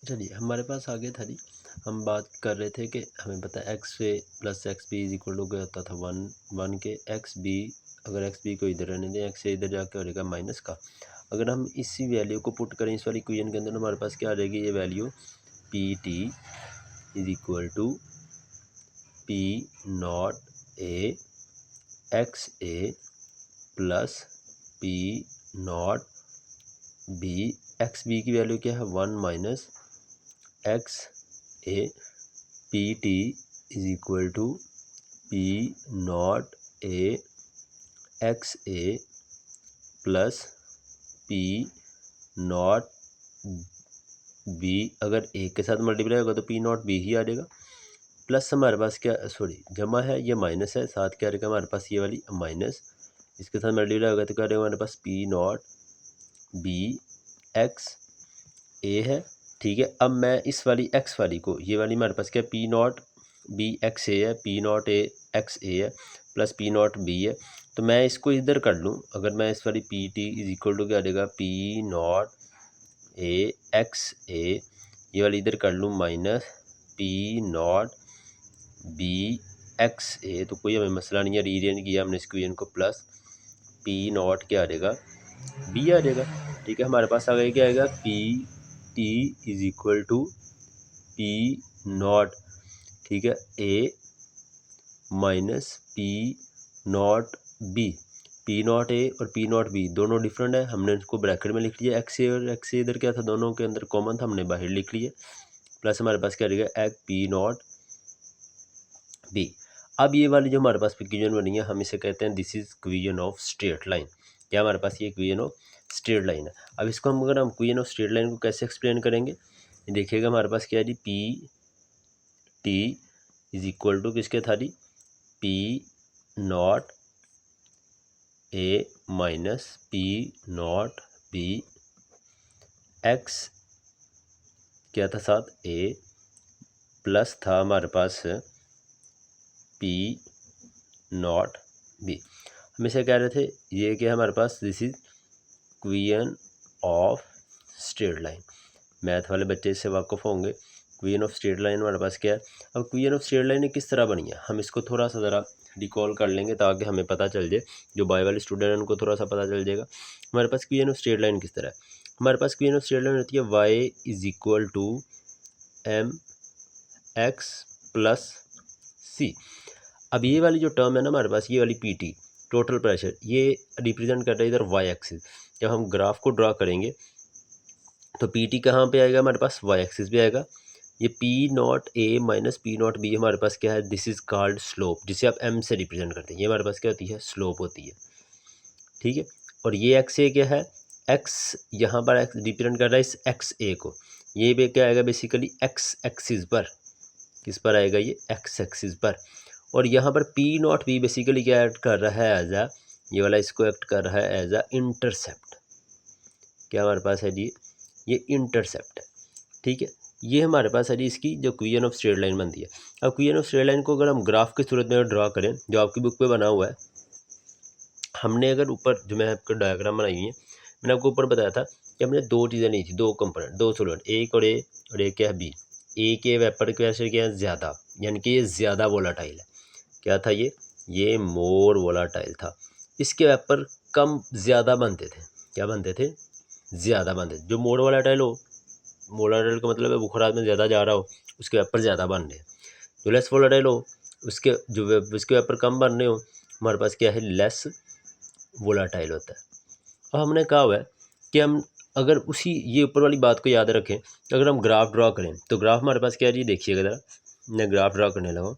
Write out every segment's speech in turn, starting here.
चलिए हमारे पास आगे था जी, हम बात कर रहे थे कि हमें पता है X A plus X B is equal to क्या होता था वन के एक्स बी, अगर एक्स बी को इधर रहने दें एक्स ए इधर जाके हो जाएगा माइनस का। अगर हम इसी वैल्यू को पुट करें इस वाली इक्वेशन के अंदर तो हमारे पास क्या आ जाएगी ये value P T is equal to P not A X A plus P not B. X B की वैल्यू क्या है 1 minus X A P T is equal to P not A X A plus P not B. अगर A के साथ multiply होगा तो P not B ही आ जाएगा। प्लस हमारे पास क्या सॉरी जमा है ये माइनस है, साथ क्या रहेगा हमारे पास ये वाली माइनस, इसके साथ मल्टीप्लाई होगा तो क्या रहेगा हमारे पास पी नॉट बी एक्स ए है। ठीक है, अब मैं इस वाली एक्स वाली को ये वाली हमारे पास क्या पी नॉट बी एक्स ए है, पी नॉट ए एक्स ए है प्लस पी नॉट बी है, तो मैं इसको इधर कर लूँ। अगर मैं इस वाली P T is equal to क्या आ जाएगा P not A X A, ये वाली इधर कर लूँ minus P not B X A, तो कोई हमें मसला नहीं है, रीअरेंज किया हमने इस इक्वेशन को, प्लस पी नॉट क्या आ जाएगा बी आ जाएगा। ठीक है, हमारे पास आ गया क्या आएगा P T is equal to P naught, ठीक है, A minus P not B. P not A और पी नॉट बी दोनों डिफरेंट है, हमने इसको ब्रैकेट में लिख लिया, एक्स ए और एक्स ए इधर क्या था दोनों के अंदर कॉमन था, हमने बाहर लिख लिया, प्लस हमारे पास क्या रहेगा एक पी नॉट बी। अब ये वाली जो हमारे पास इक्वेशन बनी है हम इसे कहते हैं this is equation of straight line. क्या हमारे पास ये इक्वेशन ऑफ स्ट्रेट लाइन है। अब इसको हम अगर हम इक्वेशन ऑफ स्ट्रेट लाइन को कैसे एक्सप्लेन करेंगे, देखिएगा हमारे पास क्या है जी P T is equal to किसके था जी P not A minus P not B X क्या था साथ ए प्लस था हमारे पास पी नॉट बी। हम इसे कह रहे थे ये क्या है हमारे पास this is equation of straight line. Math वाले बच्चे इससे वाकिफ होंगे। इक्वेशन ऑफ स्ट्रेट लाइन हमारे पास क्या है। अब इक्वेशन ऑफ स्ट्रेट लाइन किस तरह बनी है हम इसको थोड़ा सा ज़रा रिकॉल कर लेंगे ताकि हमें पता चल जाए, जो बाय वाले स्टूडेंट हैं उनको थोड़ा सा पता चल जाएगा हमारे पास इक्वेशन ऑफ स्ट्रेट लाइन किस तरह है। हमारे पास इक्वेशन ऑफ स्ट्रेट लाइन होती है Y is equal to M X plus C. अब ये वाली जो टर्म है ना हमारे पास ये वाली पी टी टोटल प्रेशर ये रिप्रेजेंट कर रहा है इधर वाई एक्सिस। जब हम ग्राफ को ड्रा करेंगे तो पी टी कहाँ पे आएगा हमारे पास वाई एक्सिस पे आएगा। ये P not A minus P not be हमारे पास क्या है दिस इज कॉल्ड स्लोप, जिसे आप एम से रिप्रेजेंट करते हैं, ये हमारे पास क्या होती है स्लोप होती है। ठीक है, और ये एक्स ए क्या है एक्स यहाँ पर एक्स रिप्रेजेंट कर रहा है इस एक्स ए को, ये भी क्या आएगा बेसिकली एक्स एक्सिस पर, किस पर आएगा ये एक्स एक्सिस पर। और यहाँ पर पी नॉट बी बेसिकली क्या एक्ट कर रहा है एज आ, ये वाला इसको एक्ट कर रहा है एज आ इंटरसेप्ट। क्या हमारे पास है जी ये इंटरसेप्ट है। ठीक है, ये हमारे पास है जी इसकी जो इक्वेशन ऑफ स्ट्रेट लाइन बनती है। अब इक्वेशन ऑफ स्ट्रेट लाइन को अगर हम ग्राफ की सूरत में ड्रा करें जो आपकी बुक पे बना हुआ है, हमने अगर ऊपर जो मैं आपको डायग्राम बनाई हुई है मैंने आपको ऊपर बताया था कि हमने दो चीज़ें ली थी, दो कंपोनेंट दो सोल्यूट, एक और एक क्या है बी। ए के वेपर के प्रेशर क्या है ज़्यादा, यानी कि ये ज़्यादा वोलाटाइल है। क्या था ये मोर वोलाटाइल था। इसके वेपर कम ज़्यादा बनते थे, क्या बनते थे ज़्यादा बनते थे। जो मोर वोलाटाइल हो, वोलाटाइल का मतलब है बुखारात में ज़्यादा जा रहा हो उसके वेपर ज़्यादा बन रहे हैं। जो लेस वोलाटाइल हो उसके उसके वेपर कम बन रहे हो हमारे पास क्या है लेस वोलाटाइल होता है। और हमने कहा हुआ है कि हम अगर उसी ये ऊपर वाली बात को याद रखें, अगर हम ग्राफ ड्रा करें तो ग्राफ हमारे पास क्या है जी देखिएगा ज़रा, मैं ग्राफ ड्रा करने लगा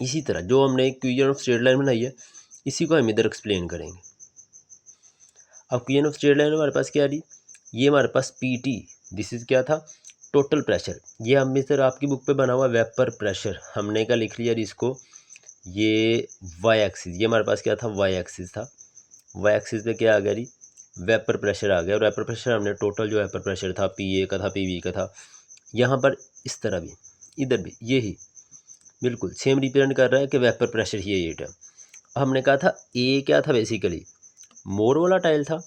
इसी तरह जो हमने इक्वेशन ऑफ स्ट्रेट लाइन बनाई है इसी को हम इधर एक्सप्लेन करेंगे। अब इक्वेशन ऑफ स्ट्रेट लाइन हमारे पास क्या है जी ये हमारे पास पी टी दिस इज क्या था टोटल प्रेशर, ये हम इधर आपकी बुक पे बना हुआ वेपर प्रेशर, हमने क्या लिख लिया इसको ये वाई एक्सिस, ये हमारे पास क्या था वाई एक्सिस था। वाई एक्सिस पे क्या आ गया जी वेपर प्रेशर आ गया, और वेपर प्रेशर हमने टोटल जो वेपर प्रेशर था पी ए का था पी बी का था, यहाँ पर इस तरह भी इधर भी यही बिल्कुल सेम रिप्रेजेंट कर रहा है कि वेपर प्रेशर ही है ये टर्म। हमने कहा था ए क्या था बेसिकली मोर वोलाटाइल था।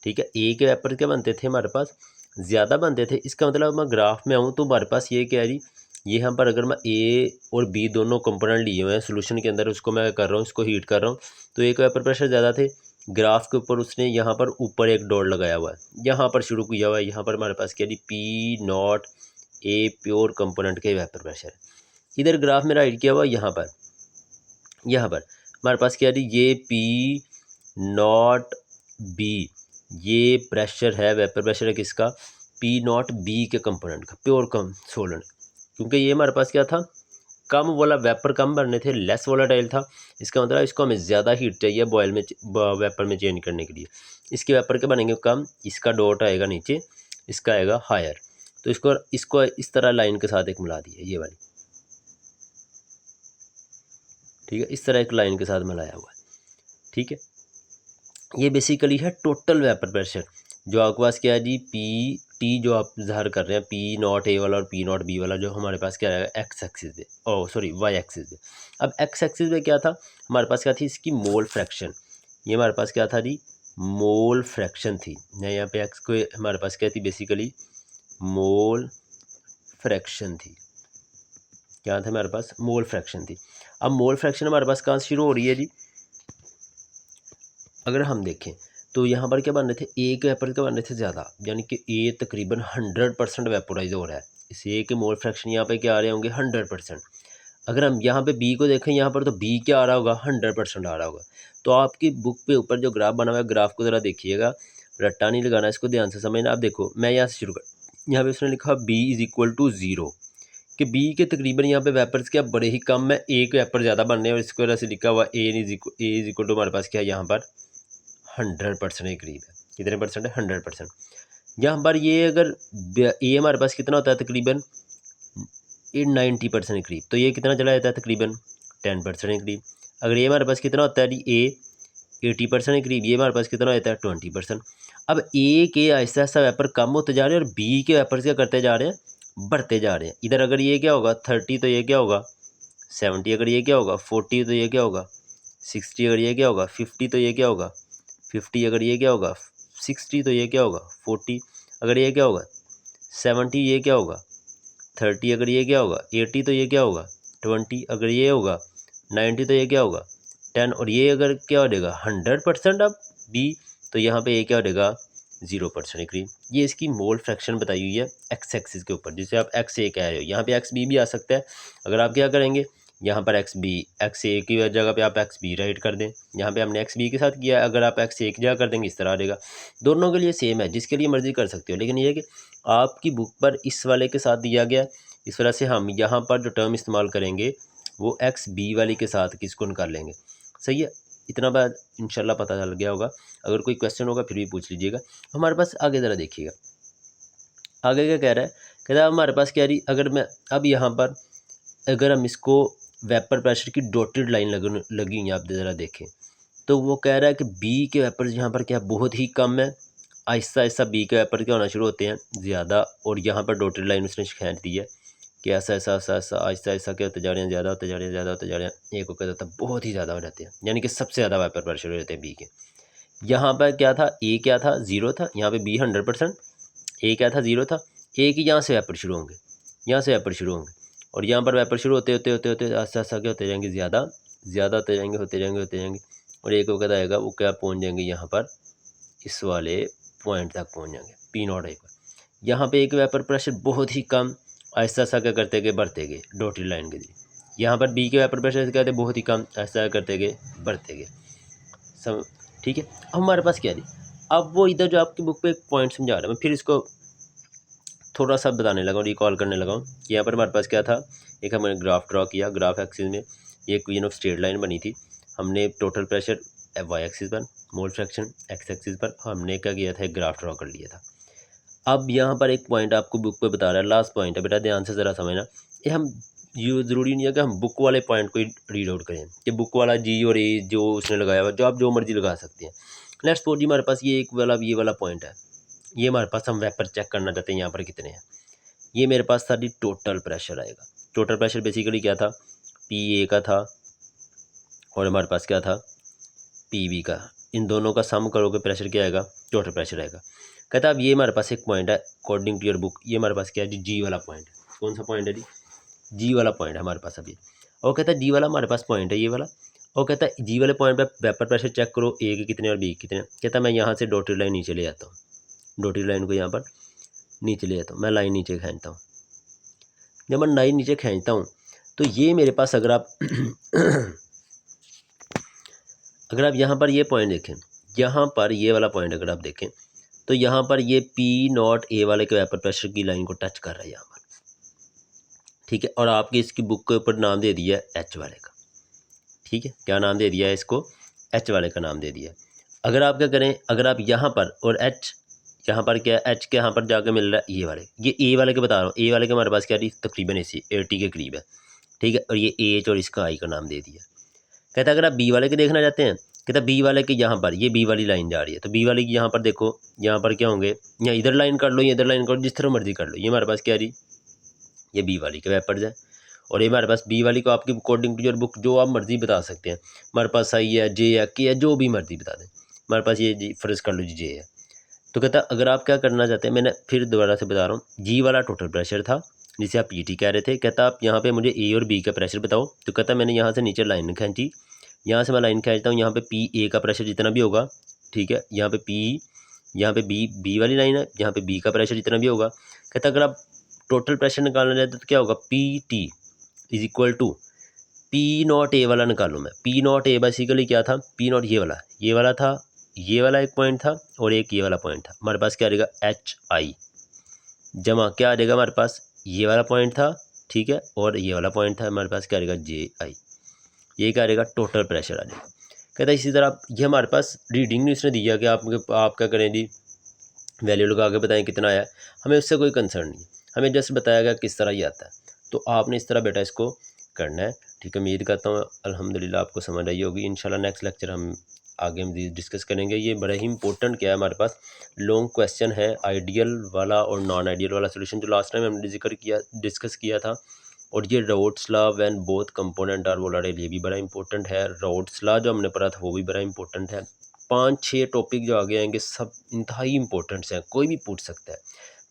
ठीक है, ए के वेपर क्या बनते थे हमारे पास ज़्यादा बनते थे। इसका मतलब मैं ग्राफ में आऊँ तो हमारे पास ये क्या है जी, ये यहाँ पर अगर मैं ए और बी दोनों कंपोनेंट लिए हुए हैं सोल्यूशन के अंदर, उसको मैं कर रहा हूँ, इसको हीट कर रहा हूँ, तो एक वेपर प्रेशर ज़्यादा थे। ग्राफ के ऊपर उसने यहाँ पर ऊपर एक डॉट लगाया हुआ है, यहाँ पर शुरू किया हुआ है, यहाँ पर हमारे पास क्या जी P not a pure component के वेपर प्रेशर। इधर ग्राफ में राइट किया हुआ यहाँ पर हमारे पास क्या जी ये पी नॉट बी, ये प्रेशर है, वेपर प्रेशर है किसका, पी नॉट बी के कंपोनेंट का, प्योर कम सोलन। क्योंकि ये हमारे पास क्या था, कम वाला वेपर कम बनने थे, लेस वोलेटाइल था। इसका मतलब इसको हमें ज़्यादा हीट चाहिए बॉयल में वेपर में चेंज करने के लिए। इसके वेपर के बनेंगे कम, इसका डॉट आएगा नीचे, इसका आएगा हायर। तो इसको इस तरह लाइन के साथ एक मिला दिया, ये वाली, ठीक है, इस तरह एक लाइन के साथ मिलाया हुआ है, ठीक है। ये बेसिकली है टोटल वेपर प्रेशर, जो आपके पास क्या है जी पी टी जो आप ज़ाहिर कर रहे हैं, पी नॉट ए वाला और पी नॉट बी वाला, जो हमारे पास क्या रहेगा एक्स एक्सिस पे, ओ सॉरी वाई एक्सिस पे। अब एक्स एक्सिस पे क्या था हमारे पास, क्या थी इसकी मोल फ्रैक्शन, ये हमारे पास क्या था जी मोल फ्रैक्शन थी। यहाँ पे एक्स को हमारे पास क्या थी बेसिकली मोल फ्रैक्शन थी, क्या था हमारे पास मोल फ्रैक्शन थी। अब मोल फ्रैक्शन हमारे पास कहाँ से शुरू हो रही है जी, अगर हम देखें तो यहाँ पर क्या बन रहे थे, ए के वेपर क्या बन रहे थे ज़्यादा, यानी कि ए तकरीबन 100% वेपोराइज हो रहा है। इस ए के मोल फ्रैक्शन यहाँ पे क्या आ रहे होंगे 100%। अगर हम यहाँ पे बी को देखें, यहाँ पर तो बी क्या आ रहा होगा 100% आ रहा होगा। तो आपकी बुक पे ऊपर जो ग्राफ बना हुआ है, ग्राफ को ज़रा देखिएगा, रट्टा नहीं लगाना, इसको ध्यान से समझना। आप देखो मैं यहाँ से शुरू कर, यहाँ पे उसने लिखा बी इज़ इक्वल टू 0, कि बी के तकरीबन यहाँ पे वेपर्स क्या बड़े ही कम है, ए के वेपर ज़्यादा बनने हैं, और इसकी वजह से लिखा हुआ ए इज़ इक्वल टू हमारे पास क्या है यहाँ पर 100% के करीब है। कितने परसेंट है 100%। यहाँ पर ये अगर ए हमारे पास कितना होता है तकरीबन 90% के करीब, तो ये कितना चला जाता है तकरीबन 10% के करीब। अगर ये हमारे पास कितना होता है ए 80% के करीब, ये हमारे पास कितना होता है 20%। अब ए के ऐसा ऐसा वेपर कम होते जा रहे हैं और बी के वेपर क्या करते जा रहे हैं बढ़ते जा रहे हैं। इधर अगर ये क्या होगा 30 तो ये क्या होगा 70, अगर ये क्या होगा 40 तो ये क्या होगा 60, अगर ये क्या होगा 50 तो ये क्या होगा 50, अगर ये क्या होगा 60 तो ये क्या होगा 40, अगर ये क्या होगा 70 ये क्या होगा 30, अगर ये क्या होगा 80 तो ये क्या होगा 20, अगर ये होगा 90 तो ये क्या होगा 10, और ये अगर क्या हो जाएगा 100% अब बी, तो यहाँ पे ये क्या हो जाएगा 0% करीब। ये इसकी मोल फ्रैक्शन बताई हुई है एक्स एक्सिस के ऊपर, जिसे आप एक्स ए कह रहे हो, यहाँ पे एक्स बी भी आ सकता है। अगर आप क्या करेंगे यहाँ पर एक्स ए की जगह पे आप एक्स बी राइट कर दें, यहाँ पे हमने एक्स बी के साथ किया, अगर आप एक्स ए की जगह कर देंगे इस तरह आ जाएगा। दोनों के लिए सेम है, जिसके लिए मर्जी कर सकते हो, लेकिन ये है कि आपकी बुक पर इस वाले के साथ दिया गया, इस वजह से हम यहाँ पर जो टर्म इस्तेमाल करेंगे वो एक्स बी वाली के साथ किसको निकाल लेंगे। सही है, इतना बात इंशाल्लाह पता चल गया होगा। अगर कोई क्वेश्चन होगा फिर भी पूछ लीजिएगा। हमारे पास आगे ज़रा देखिएगा, आगे क्या कह रहा है, कह रहा है हमारे पास क्या रही, अगर मैं अब यहाँ पर अगर हम इसको वेपर प्रेशर की डॉटेड लाइन लगी हुई है, आप ज़रा देखें तो वो कह रहा है कि बी के वेपर यहाँ पर क्या बहुत ही कम है, आहिस्ता आहिस्ता बी के वेपर क्या होना शुरू होते हैं ज़्यादा, और यहाँ पर डॉटेड लाइन उसने खींच दी है कि ऐसा ऐसा ऐसा ऐसा आहिस्ता आहिस्ता क्या होते जा रहे हैं, ज़्यादा होते जा रहे हैं, ज़्यादा होते जा रहे हैं, एक को कहता था बहुत ही ज़्यादा हो जाते हैं, यानी कि सबसे ज़्यादा वेपर प्रेशर हो जाते हैं बी के। यहाँ पर क्या था ए क्या था 0 था, यहाँ पे बी 100%, ए क्या था 0 था, ए की यहाँ से वेपर शुरू होंगे, यहाँ से वेपर शुरू होंगे, और यहाँ पर वेपर शुरू होते होते होते होते आस्ता आस्ता क्या होते जाएंगे ज़्यादा ज़्यादा होते जाएंगे होते जाएंगे होते जाएंगे, और एक वक्त आएगा वो क्या पहुँच जाएंगे यहाँ पर इस वाले पॉइंट तक पहुँच जाएंगे पी नॉट ए पर। यहाँ पे एक वेपर प्रेशर बहुत ही कम, आहिस्ता आहिस्ता क्या करते गए बढ़ते गए डॉटेड लाइन के जरिए। यहाँ पर बी के वेपर प्रेशर कहते हैं बहुत ही कम, आहिस्ता करते गए बढ़ते गए सब, ठीक है। अब हमारे पास क्या है, अब वो इधर जो आपकी बुक पे एक पॉइंट समझा रहा है, मैं फिर इसको थोड़ा सा बताने लगा, रिकॉल करने लगा हूँ। यहाँ पर हमारे पास क्या था, एक हमने ग्राफ ड्रॉ किया, ग्राफ एक्सिस में ये क्वीन ऑफ स्ट्रेट लाइन बनी थी, हमने टोटल प्रेशर वाई एक्सिस पर, मोल फ्रैक्शन एक्स एक्सिस पर, हमने क्या किया था एक ग्राफ ड्रॉ कर लिया था। अब यहाँ पर एक पॉइंट आपको बुक पे बता रहा है, लास्ट पॉइंट है बेटा, ध्यान से ज़रा समझना। ये हम ये ज़रूरी नहीं है कि हम बुक वाले पॉइंट को ही रीड आउट करें, कि बुक वाला जी और ए जो उसने लगाया हुआ, जो आप जो मर्जी लगा सकते हैं। लेट्स सपोज जी हमारे पास ये एक वाला ये वाला पॉइंट है, ये हमारे पास हम वेपर चेक करना चाहते हैं यहाँ पर कितने हैं। ये मेरे पास था जी टोटल प्रेशर आएगा, टोटल प्रेशर बेसिकली क्या था पी ए का था और हमारे पास क्या था पी बी का, इन दोनों का सम करोगे प्रेशर क्या आएगा टोटल प्रेशर आएगा। कहता अब ये हमारे पास एक पॉइंट है अकॉर्डिंग टू योर बुक, ये हमारे पास क्या है जी वाला पॉइंट है। कौन सा पॉइंट है जी वाला पॉइंट है हमारे पास अभी। और कहता है जी वाला हमारे पास पॉइंट है ये वाला, और कहता है जी वाले पॉइंट पे वेपर प्रेशर चेक करो, ए के कितने और बी के कितने। कहता है मैं यहाँ से डॉटेड लाइन नीचे ले आता हूँ, डॉटेड लाइन को यहाँ पर नीचे ले आता हूँ, मैं लाइन नीचे खींचता हूँ। जब मैं लाइन नीचे खींचता हूँ तो ये मेरे पास अगर आप अगर आप यहाँ पर ये पॉइंट देखें, यहाँ पर ये वाला पॉइंट अगर आप देखें तो यहाँ पर ये P0 A वाले के वेपर प्रेशर की लाइन को टच कर रहा है यहाँ पर, ठीक है। और आपकी इसकी बुक के ऊपर नाम दे दिया है H वाले का, ठीक है। क्या नाम दे दिया है इसको, H वाले का नाम दे दिया है। अगर आप क्या करें, अगर आप यहाँ पर और H यहाँ पर क्या है, H के यहाँ पर जाके मिल रहा है ये वाले, ये A वाले के बता रहा हूँ, A वाले के हमारे पास क्या है तकरीबन 80 के करीब है, ठीक है। और ये H और इसका I का नाम दे दिया। कहता है अगर आप B वाले के देखना चाहते हैं, कहता है B वाले के यहाँ पर ये B वाली लाइन जा रही है, तो B वाले की यहाँ पर देखो, यहाँ पर क्या होंगे, यहाँ इधर लाइन कर लो, या इधर लाइन कर लो, जिस तरह मर्जी कर लो। ये हमारे पास क्या रही, ये B वाली के वेपर्स है, और ये हमारे पास B वाली को आपकी अकॉर्डिंग टू योर बुक जो आप मर्जी बता सकते हैं, हमारे पास I है, J है, K है, जो भी मर्जी बता दें। हमारे पास ये जी फर्ज कर लो जी J है। तो कहता अगर आप क्या करना चाहते हैं, मैंने फिर दोबारा से बता रहा हूँ, जी वाला टोटल प्रेशर था जिसे आप PT कह रहे थे। कहता आप यहाँ पे मुझे A और B का प्रेशर बताओ। तो कहता मैंने यहाँ से नीचे लाइन खींची, यहाँ से मैं लाइन खींचता हूँ, यहाँ पे PA का प्रेशर जितना भी होगा, ठीक है, यहाँ पे यहाँ पे B वाली लाइन है, यहाँ पे B का प्रेशर जितना भी होगा। कहता अगर आप टोटल प्रेशर निकालना चाहते तो क्या होगा, PT is equal to P0 A वाला निकालूँ मैं। P0 A बेसिकली क्या था, P0 ये वाला था, ये वाला एक पॉइंट था और एक ये वाला पॉइंट था। हमारे पास क्या आ जाएगा HI जमा क्या आ जाएगा हमारे पास, ये वाला पॉइंट था, ठीक है, और ये वाला पॉइंट था, हमारे पास क्या आ जाएगा JI। ये क्या आ जाएगा टोटल प्रेशर आ जाएगा। कहता है इसी तरह ये हमारे पास रीडिंग नहीं उसने दिया कि आप क्या करें जी, वैल्यू लगा के बताएं कितना आया, हमें उससे कोई कंसर्न नहीं, हमें जस्ट बताया गया किस तरह ये आता है। तो आपने इस तरह बेटा इसको करना है, ठीक है। उम्मीद करता हूँ अल्हम्दुलिल्लाह आपको समझ आई होगी। इंशाल्लाह नेक्स्ट लेक्चर हम आगे हम डिस्कस करेंगे। ये बड़ा ही इंपॉर्टेंट क्या है, हमारे पास लॉन्ग क्वेश्चन है, आइडियल वाला और नॉन आइडियल वाला सोल्यूशन जो लास्ट टाइम हमने डिस्कस किया था। और ये Raoult's law when both component are volatile, ये भी बड़ा इंपॉर्टेंट है। राउट्स लॉ जो हमने पढ़ा था वो भी बड़ा इंपॉर्टेंट है। 5-6 टॉपिक जो आगे आएंगे सब इंतहाई इंपॉर्टेंट्स हैं, कोई भी पूछ सकता है।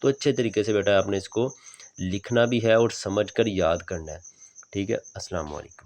तो अच्छे तरीके से बेटा आपने इसको लिखना भी है और समझ कर याद करना है, ठीक है। अस्सलाम वालेकुम।